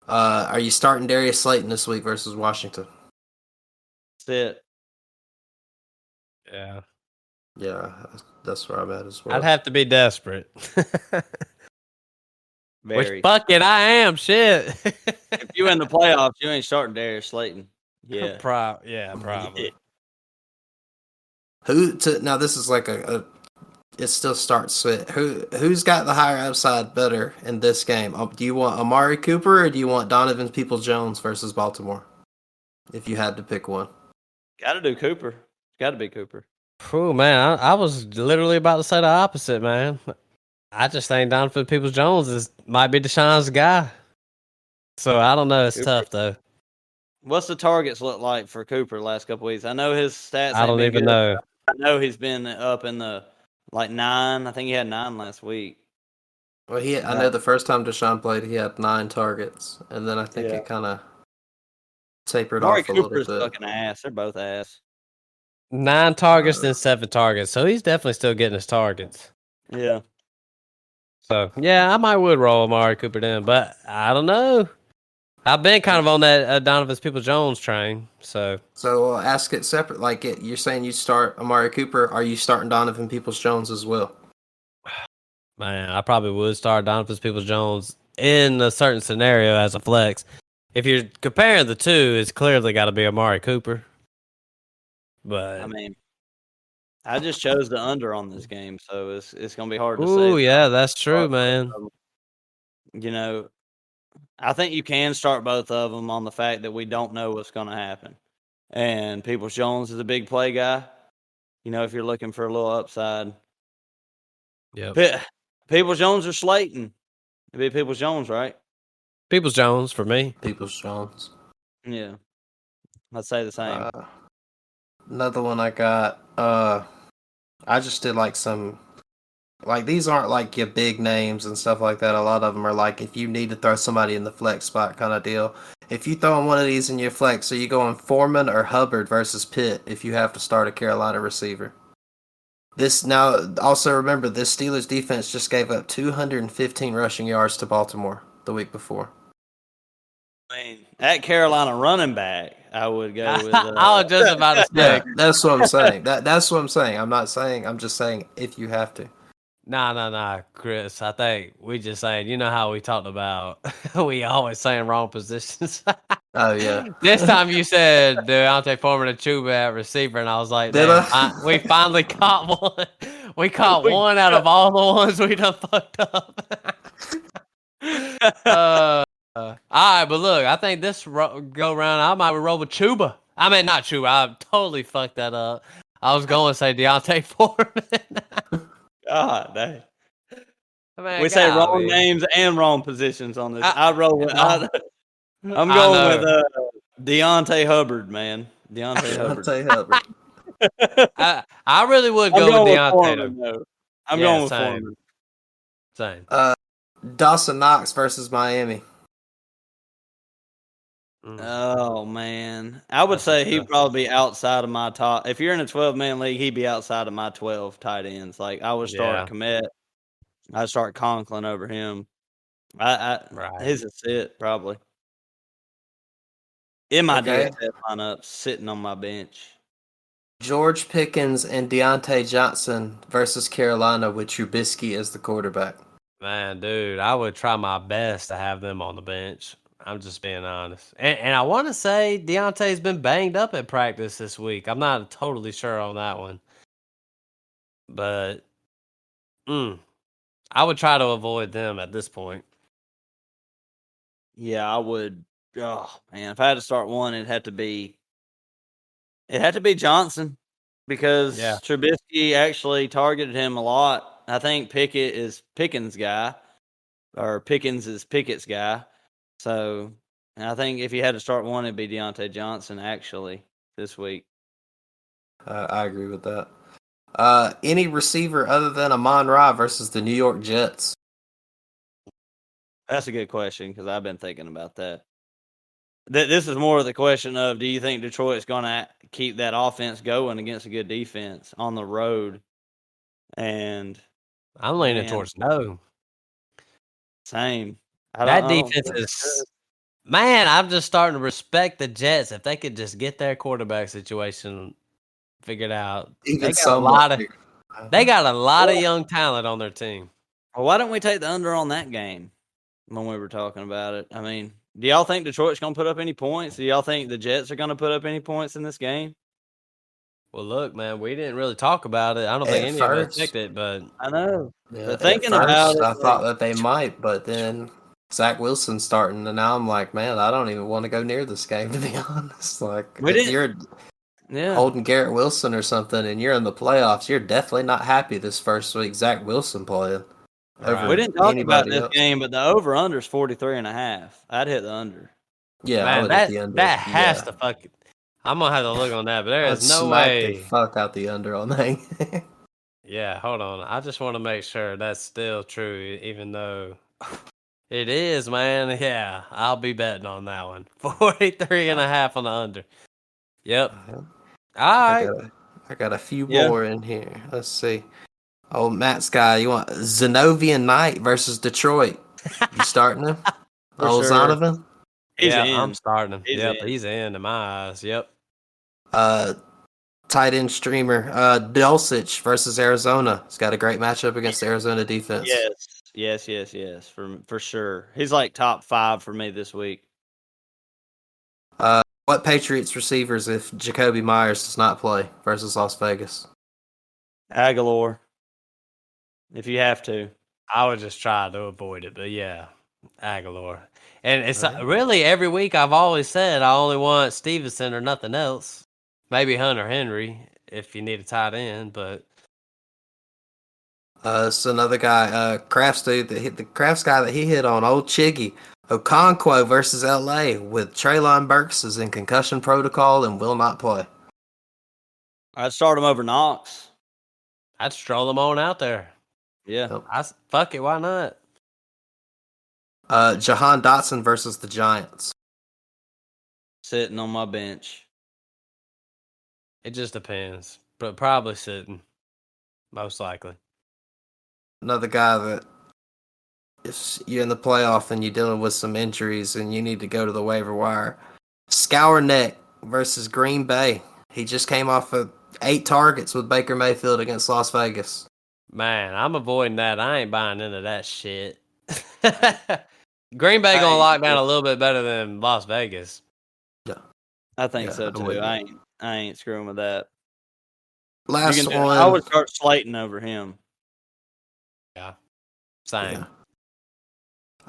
Are you starting Darius Slayton this week versus Washington? Sit. Yeah. Yeah, that's where I'm at as well. I'd have to be desperate. Very. Which fuck it, I am. Shit. If you in the playoffs, you ain't starting Darius Slayton. Yeah. Probably. Yeah. Now this is like it still starts with who's got the higher upside better in this game? Do you want Amari Cooper or do you want Donovan Peoples-Jones versus Baltimore? If you had to pick one. Got to do Cooper. Got to be Cooper. Oh man, I was literally about to say the opposite, man. I just think Donovan Peoples-Jones might be Deshaun's guy. So I don't know. It's tough though. What's the targets look like for Cooper the last couple weeks? I know his stats. I don't even know. I know he's been up in the 9. I think he had 9 last week. Well, I know the first time Deshaun played, he had 9 targets, and then I think it kind of tapered off a little bit. Fucking ass. They're both ass. 9 targets, then 7 targets. So he's definitely still getting his targets. Yeah. So yeah, I might would roll Amari Cooper then, but I don't know. I've been kind of on that Donovan Peoples-Jones train. So we'll ask it separate. Like you're saying, you start Amari Cooper. Are you starting Donovan Peoples-Jones as well? Man, I probably would start Donovan Peoples-Jones in a certain scenario as a flex. If you're comparing the two, it's clearly got to be Amari Cooper. But I mean, I just chose the under on this game, so it's gonna be hard to say. Ooh, yeah, that's true, man. You know, I think you can start both of them on the fact that we don't know what's going to happen. And Peoples Jones is a big play guy. You know, if you're looking for a little upside. Yep. Peoples Jones or Slayton? It'd be Peoples Jones, right? Peoples Jones for me. Peoples Jones. Yeah. I'd say the same. Another one I got. I just did like some. Like, these aren't like your big names and stuff like that. A lot of them are like, if you need to throw somebody in the flex spot kind of deal. If you throw in one of these in your flex, are you going Foreman or Hubbard versus Pitt if you have to start a Carolina receiver? This now, also remember, this Steelers defense just gave up 215 rushing yards to Baltimore the week before. I mean, at Carolina running back, I would go with. I was just about to say. Yeah, that's what I'm saying. That's what I'm saying. I'm just saying if you have to. Nah, Chris. I think we just saying, you know how we talked about we always saying wrong positions. Oh, yeah. This time you said Deontay Foreman and Chuba at receiver, and I was like, Did damn, I? we finally caught one. We caught one out of all the ones we done fucked up. All right, but look, I think this go round, I might roll with Chuba. I mean, not Chuba. I totally fucked that up. I was going to say Deontay Foreman. God dang. Man, we say wrong names and wrong positions on this. I'm going with Deontay Hubbard, man. Deontay Hubbard. I really would go with Deontay. I'm going with Foreman. Same. Dawson Knox versus Miami. Oh, man. I would say he'd probably be outside of my top. If you're in a 12-man league, he'd be outside of my 12 tight ends. Like, I would start Komet. I'd start Conklin over him. He's a sit, probably. In my DFS lineup, sitting on my bench. George Pickens and Deontay Johnson versus Carolina with Trubisky as the quarterback. Man, dude, I would try my best to have them on the bench. I'm just being honest. And I want to say Deontay's been banged up at practice this week. I'm not totally sure on that one. But I would try to avoid them at this point. Yeah, I would. Oh, man. If I had to start one, it'd have to be Johnson because Trubisky actually targeted him a lot. I think Pickett is Pickens' guy, or Pickens is Pickett's guy. So I think if you had to start one, it'd be Deontay Johnson actually this week. I agree with that. Any receiver other than Amon-Ra versus the New York Jets? That's a good question because I've been thinking about that. This is more of the question of, do you think Detroit's going to keep that offense going against a good defense on the road? And I'm leaning towards no. Same. That defense is... Man, I'm just starting to respect the Jets. If they could just get their quarterback situation figured out. They got a lot of young talent on their team. Well, why don't we take the under on that game when we were talking about it? I mean, do y'all think Detroit's going to put up any points? Do y'all think the Jets are going to put up any points in this game? Well, look, man, we didn't really talk about it. I don't think any of us picked it, but I know. Yeah, but thinking about it, I thought that they might, but then Zach Wilson starting, and now I'm like, man, I don't even want to go near this game, to be honest. Like, if you're holding Garrett Wilson or something, and you're in the playoffs, you're definitely not happy this first week. Zach Wilson playing. We didn't talk about this game, but the over/under is 43.5. I'd hit the under. Yeah, man, I would hit the under. That has to fuck it. I'm gonna have to look on that, but there is no way. The fuck out the under on that. Yeah, hold on. I just want to make sure that's still true, even though it is, man. Yeah, I'll be betting on that one. 43.5 on the under. Yep. All right. I got a few more in here. Let's see. Oh, Matt's guy. You want Zenovian Knight versus Detroit? You starting him? Zonovan? I'm starting him. He's in my eyes. Yep. Tight end streamer, Dulcich versus Arizona. He's got a great matchup against the Arizona defense. Yes. For sure. He's like top 5 for me this week. What Patriots receivers if Jacoby Myers does not play versus Las Vegas? Aguilar. If you have to. I would just try to avoid it, but yeah, Aguilar. And it's Right. really every week I've always said I only want Stevenson or nothing else. Maybe Hunter Henry if you need a tight end, but It's another guy, Crafts dude that hit the Crafts guy that he hit on, old Chiggy. Okonkwo versus LA with Traylon Burks is in concussion protocol and will not play. I'd start him over Knox. I'd stroll them on out there. Yeah. Yep. Fuck it, why not? Jahan Dotson versus the Giants. Sitting on my bench. It just depends, but probably sitting, most likely. Another guy that if you're in the playoff and you're dealing with some injuries and you need to go to the waiver wire. Scour Neck versus Green Bay. He just came off of 8 targets with Baker Mayfield against Las Vegas. Man, I'm avoiding that. I ain't buying into that shit. Green Bay gonna lock down a little bit better than Las Vegas. Yeah, I think so too. I ain't screwing with that. Last one. I would start Slayton over him. Yeah. Same.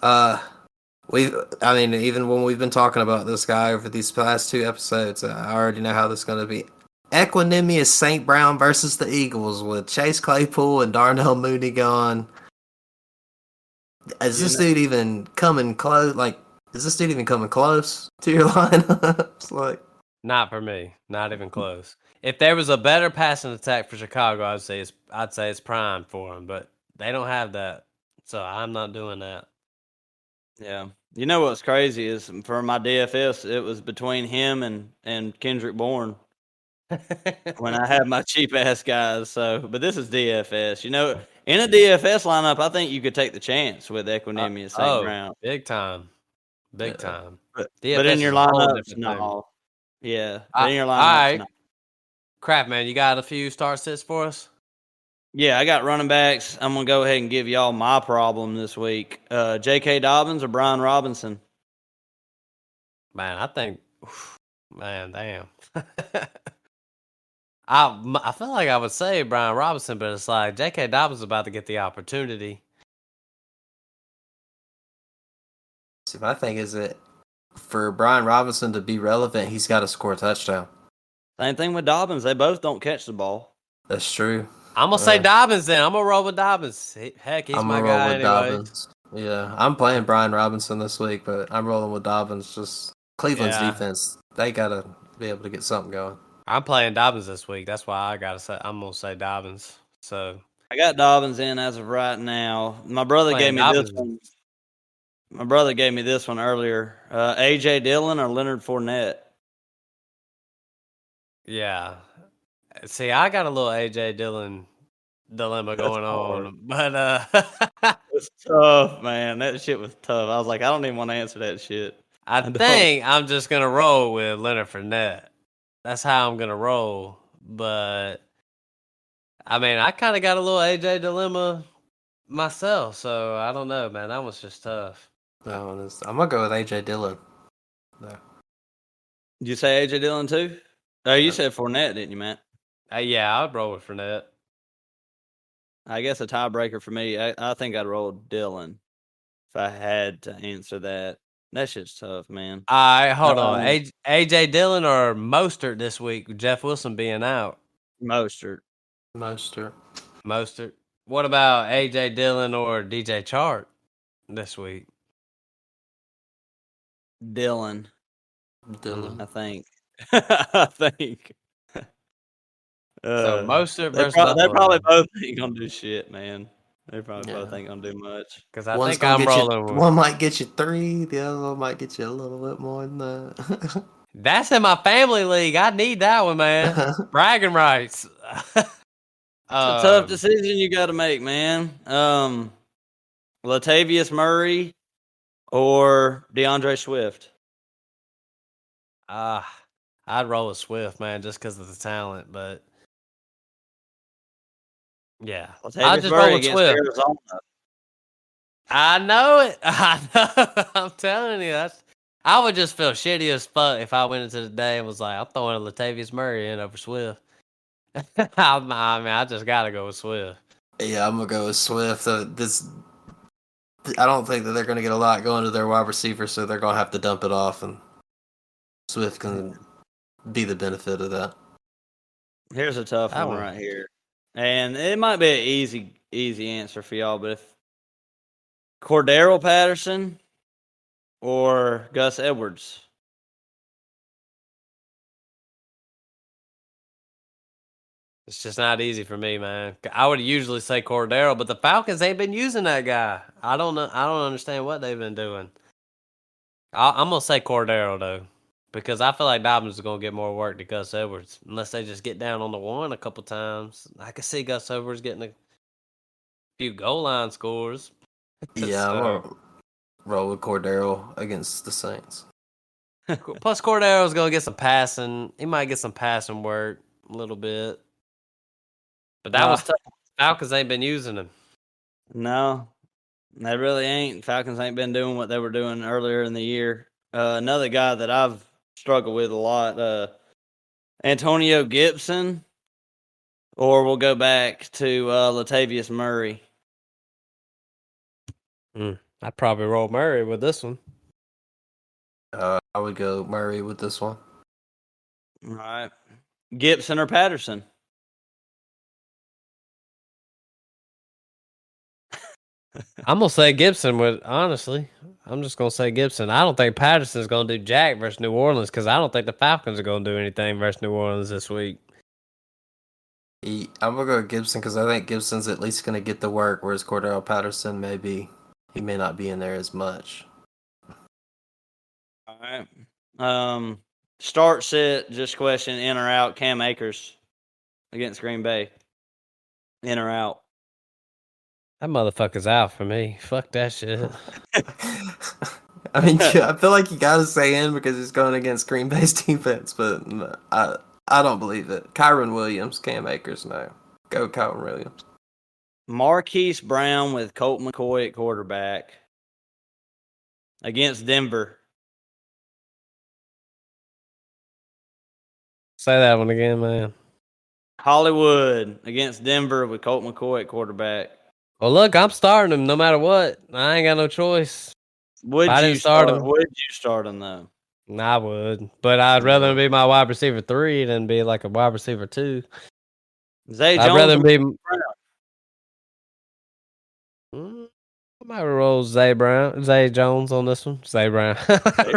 Yeah. Even when we've been talking about this guy over these past 2 episodes, I already know how this is going to be. Equanimous St. Brown versus the Eagles with Chase Claypool and Darnell Mooney gone. Is this dude even coming close? Like, is this dude even coming close to your lineups? Like, not for me. Not even close. If there was a better passing attack for Chicago, I'd say it's prime for them, but they don't have that, so I'm not doing that. Yeah. You know what's crazy is for my DFS, it was between him and Kendrick Bourne when I had my cheap ass guys. So, but this is DFS. You know, in a DFS lineup, I think you could take the chance with Equanimity and St. Brown. Big time. Big time. But in your lineups, no. Yeah. But in your lineups, no. Crap, man, you got a few start sits for us? Yeah, I got running backs. I'm going to go ahead and give y'all my problem this week. J.K. Dobbins or Brian Robinson? Man, I think, man, damn. I feel like I would say Brian Robinson, but it's like J.K. Dobbins is about to get the opportunity. See, my thing is that for Brian Robinson to be relevant, he's got to score a touchdown. Same thing with Dobbins. They both don't catch the ball. That's true. I'm going to say Dobbins then. I'm going to roll with Dobbins. Heck, he's my guy anyway. Dobbins. Yeah, I'm playing Brian Robinson this week, but I'm rolling with Dobbins. Just Cleveland's defense, they got to be able to get something going. I'm playing Dobbins this week. That's why I'm going to say Dobbins. So I got Dobbins in as of right now. My brother gave me this one. My brother gave me this one earlier. A.J. Dillon or Leonard Fournette? Yeah. See, I got a little A.J. Dillon dilemma going on, but it's tough, man. That shit was tough. I was like, I don't even want to answer that shit. I think I'm just gonna roll with Leonard Fournette. That's how I'm gonna roll. But I mean, I kind of got a little A.J. dilemma myself, so I don't know, man. That was just tough. I'm gonna go with A.J. Dillon. No. Did you say A.J. Dillon too? Oh, you said Fournette, didn't you, Matt? Yeah, I'd roll with Fournette. I guess a tiebreaker for me. I think I'd roll with Dillon if I had to answer that. That shit's tough, man. All right, hold on. A.J. Dillon or Mostert this week with Jeff Wilson being out? Mostert. What about A.J. Dillon or DJ Chark this week? Dillon. I think. I think. So Mostert versus they probably both ain't gonna do shit, man. They probably both ain't gonna do much. Because I think I'm rolling. One might get you 3, the other one might get you a little bit more than that. That's in my family league. I need that one, man. Bragging rights. It's a tough decision you got to make, man. Latavius Murray or DeAndre Swift? I'd roll with Swift, man, just because of the talent. But yeah, I'll just roll with Swift. Arizona. I know it. I know. I'm telling you, I would just feel shitty as fuck if I went into the day and was like, I'm throwing Latavius Murray in over Swift. I mean, I just gotta go with Swift. Yeah, I'm gonna go with Swift. I don't think that they're gonna get a lot going to their wide receiver, so they're gonna have to dump it off, and Swift can be the benefit of that. Here's a tough one right here, and it might be an easy answer for y'all, but if Cordero Patterson or Gus Edwards. It's just not easy for me, man. I would usually say Cordero, but the Falcons ain't been using that guy. I don't know. I don't understand what they've been doing. I'm gonna say Cordero though, because I feel like Dobbins is gonna get more work to Gus Edwards unless they just get down on the one a couple times. I could see Gus Edwards getting a few goal line scores. Yeah, I'm gonna roll with Cordero against the Saints. Plus, Cordero's gonna get some passing. He might get some passing work a little bit. But that was tough. Falcons ain't been using him. No, they really ain't. Falcons ain't been doing what they were doing earlier in the year. Another guy that I've struggled with a lot, Antonio Gibson, or we'll go back to Latavius Murray. I'd probably roll Murray with this one. I would go Murray with this one. All right. Gibson or Patterson? I'm going to say Gibson, honestly. I'm just going to say Gibson. I don't think Patterson's going to do jack versus New Orleans because I don't think the Falcons are going to do anything versus New Orleans this week. I'm going to go with Gibson because I think Gibson's at least going to get the work, whereas Cordero Patterson he may not be in there as much. All right. Start sit, just question, in or out, Cam Akers against Green Bay. In or out? That motherfucker's out for me. Fuck that shit. I mean, I feel like you got to say in because he's going against Green Bay's defense, but I don't believe it. Kyron Williams, Cam Akers, no. Go Kyron Williams. Marquise Brown with Colt McCoy at quarterback against Denver. Say that one again, man. Hollywood against Denver with Colt McCoy at quarterback. Well, look, I'm starting him no matter what. I ain't got no choice. Would you start him though? I would, but I'd rather him be my wide receiver 3 than be like a wide receiver 2. Zay Jones. I'd rather be. I might roll Zay Jones on this one. Zay Brown.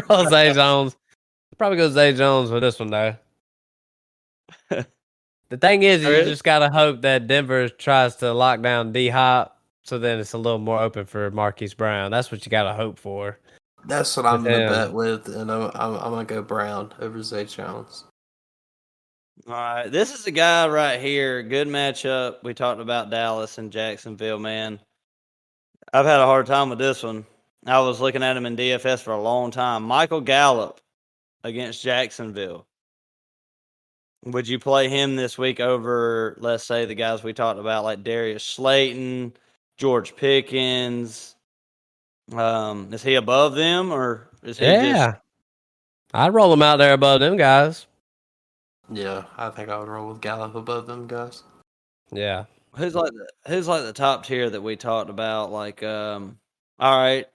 Roll Zay Jones. Probably go Zay Jones for this one though. The thing is, you just gotta hope that Denver tries to lock down D Hop, so then it's a little more open for Marquise Brown. That's what you gotta hope for. That's what I'm gonna bet with, and I'm gonna go Brown over Zay Jones. All right, this is a guy right here. Good matchup. We talked about Dallas and Jacksonville, man. I've had a hard time with this one. I was looking at him in DFS for a long time. Michael Gallup against Jacksonville. Would you play him this week over, let's say, the guys we talked about, like Darius Slayton, George Pickens? Is he above them, or is he just... I'd roll him out there above them guys. Yeah, I think I would roll with Gallup above them guys. Yeah. Who's like the top tier that we talked about? Like, all right.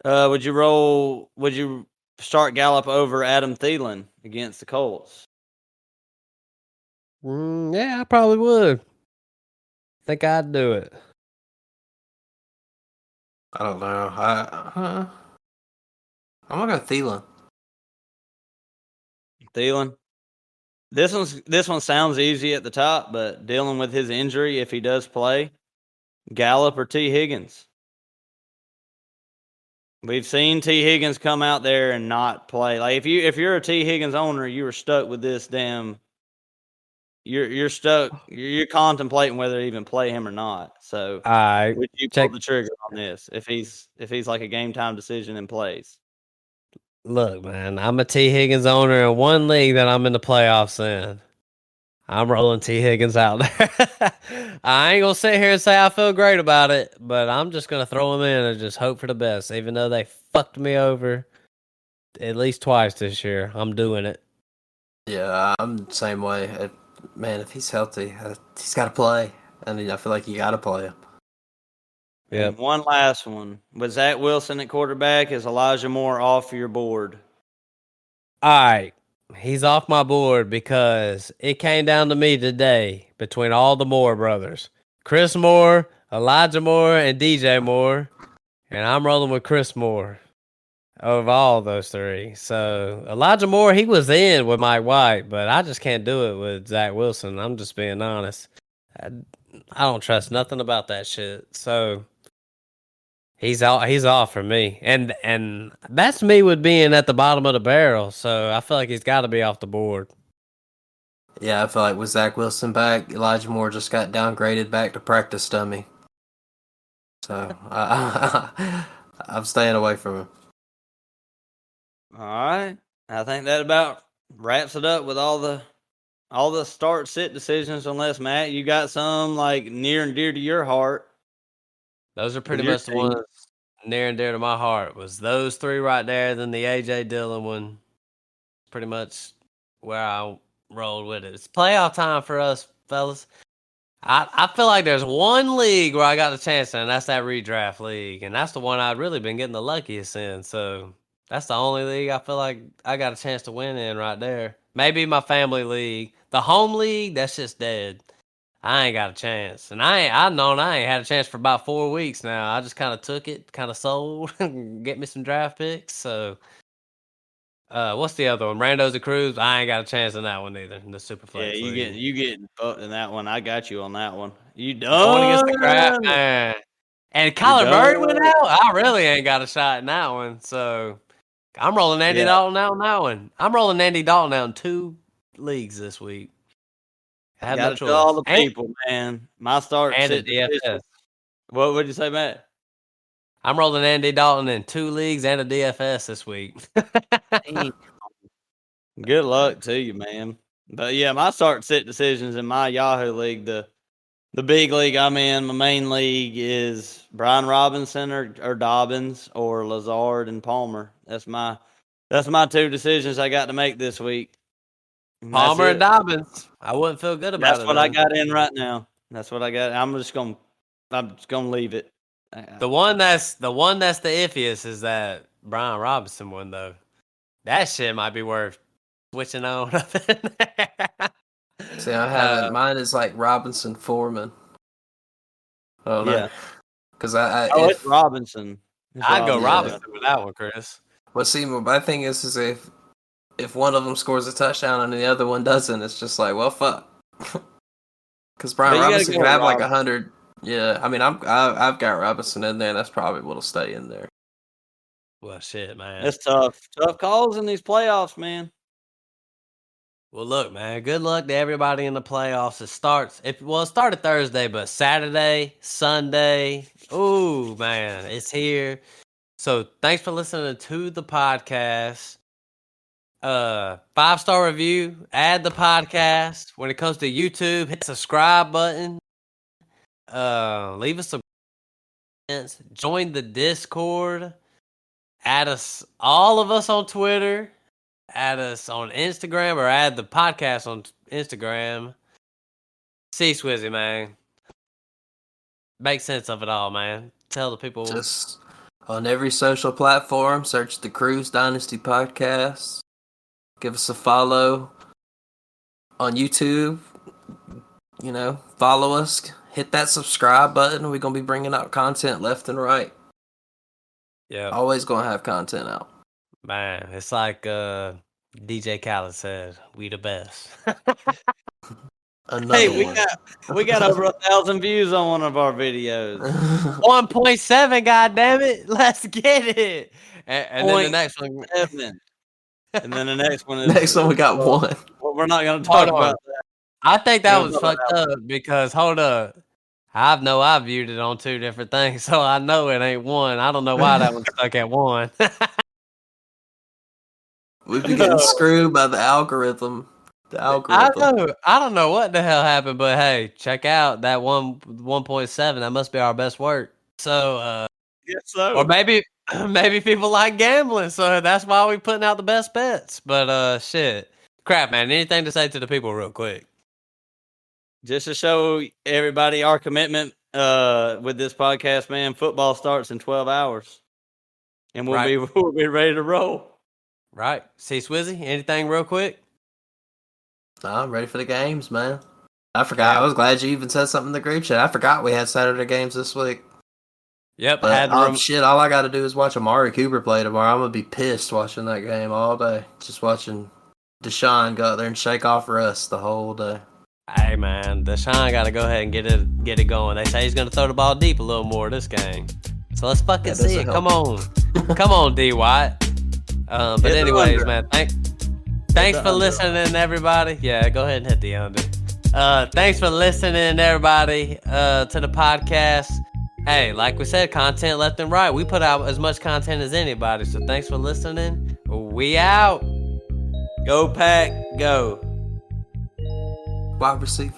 Would you start Gallup over Adam Thielen against the Colts? Yeah, I probably would. Think I'd do it. I don't know. I'm gonna go Thielen. Thielen. This one sounds easy at the top, but dealing with his injury, if he does play, Gallup or T. Higgins. We've seen T. Higgins come out there and not play. Like if you're a T. Higgins owner, you were stuck with this damn. You're stuck. You're contemplating whether to even play him or not. So would you pull the trigger on this if he's like a game time decision and plays? Look, man, I'm a T. Higgins owner in one league that I'm in the playoffs in. I'm rolling T. Higgins out there. I ain't gonna sit here and say I feel great about it, but I'm just gonna throw him in and just hope for the best. Even though they fucked me over at least twice this year, I'm doing it. Yeah, I'm the same way. man, if he's healthy, he's got to play. And I feel like you got to play him. And one last one. With Zach Wilson at quarterback, is Elijah Moore off your board? All right. He's off my board because it came down to me today between all the Moore brothers. Chris Moore, Elijah Moore, and DJ Moore. And I'm rolling with Chris Moore of all those three. So Elijah Moore, he was in with Mike White, but I just can't do it with Zach Wilson. I'm just being honest. I don't trust nothing about that shit. So he's off for me. And that's me with being at the bottom of the barrel. So I feel like he's got to be off the board. Yeah, I feel like with Zach Wilson back, Elijah Moore just got downgraded back to practice dummy. So I'm staying away from him. All right. I think that about wraps it up with all the start sit decisions. Unless Matt, you got some like near and dear to your heart. Those are pretty much the ones near and dear to my heart. Was those three right there? Then the AJ Dillon one. Pretty much where I rolled with it. It's playoff time for us, fellas. I feel like there's one league where I got a chance in, and that's that redraft league. And that's the one I've really been getting the luckiest in. So that's the only league I feel like I got a chance to win in right there. Maybe my family league. The home league, that's just dead. I ain't got a chance. And I've known I ain't had a chance for about 4 weeks now. I just kind of took it, kind of sold, get me some draft picks. So what's the other one? Randos and Cruz. I ain't got a chance in that one either. In the super flex. Yeah, you get fucked in that one. I got you on that one. You Going against the crap, done? man. And Kyler Murray went out. I really ain't got a shot in that one. So I'm rolling Andy Dalton out in that one. I'm rolling Andy Dalton out in 2 leagues this week. I have no choice. Tell all the people, man. My start and the DFS. What would you say, Matt? I'm rolling Andy Dalton in 2 leagues and a DFS this week. Good luck to you, man. But yeah, my start sit decisions in my Yahoo league, the big league I'm in, my main league is Brian Robinson or Dobbins or Lazard and Palmer. That's my 2 decisions I got to make this week. Palmer and Dobbins. I wouldn't feel good about it. That's what I got in right now. That's what I got. I'm just gonna leave it. The one that's the iffiest is that Brian Robinson one though. That shit might be worth switching on up in there. See, I haven't. Mine is like Robinson Foreman. Oh no, yeah. Because it's Robinson. I'd go Robinson with that one, Chris. Well, see, my thing is if one of them scores a touchdown and the other one doesn't, it's just like, well, fuck. Because Brian Robinson can have like 100. Yeah, I mean, I've got Robinson in there, and that's probably what'll stay in there. Well, shit, man. It's tough calls in these playoffs, man. Well, look, man. Good luck to everybody in the playoffs. It started Thursday, but Saturday, Sunday. Ooh, man, it's here. So thanks for listening to the podcast. 5-star review. Add the podcast. When it comes to YouTube, hit the subscribe button. Leave us some comments. Join the Discord. Add us, all of us on Twitter. Add us on Instagram or add the podcast on Instagram. C Swizzy, man. Make sense of it all, man. Tell the people. Just on every social platform, search the Cruise Dynasty Podcast. Give us a follow on YouTube. You know, follow us. Hit that subscribe button. We're going to be bringing out content left and right. Yeah. Always going to have content out. Man, it's like DJ Khaled said, we the best. We got over 1,000 views on one of our videos. 1.7, goddamn it! Let's get it. And then the next one. And then the next one is next one we got 1. Well, we're not going to talk about that. I think that was fucked up because hold up. I viewed it on 2 different things, so I know it ain't 1. I don't know why that was stuck at 1. We've been getting screwed by the algorithm. I don't know what the hell happened, but hey, check out that 1.7. That must be our best work. So, yes, so. Or maybe people like gambling, so that's why we putting out the best bets. But shit, crap, man. Anything to say to the people, real quick? Just to show everybody our commitment with this podcast, man. Football starts in 12 hours, and we'll be ready to roll. Right. C Swizzy, anything real quick? No, I'm ready for the games, man. I forgot. I was glad you even said something in the group chat. I forgot we had Saturday games this week. Yep. But shit, all I got to do is watch Amari Cooper play tomorrow. I'm gonna be pissed watching that game all day. Just watching Deshaun go out there and shake off Russ the whole day. Hey man, Deshaun got to go ahead and get it going. They say he's gonna throw the ball deep a little more this game, so let's fucking see it. Come on, come on, D White. But anyways, man, thanks for listening, everybody. Yeah, go ahead and hit the under. Thanks for listening, everybody, to the podcast. Hey, like we said, content left and right. We put out as much content as anybody, so thanks for listening. We out. Go Pack, go. Wide receivers.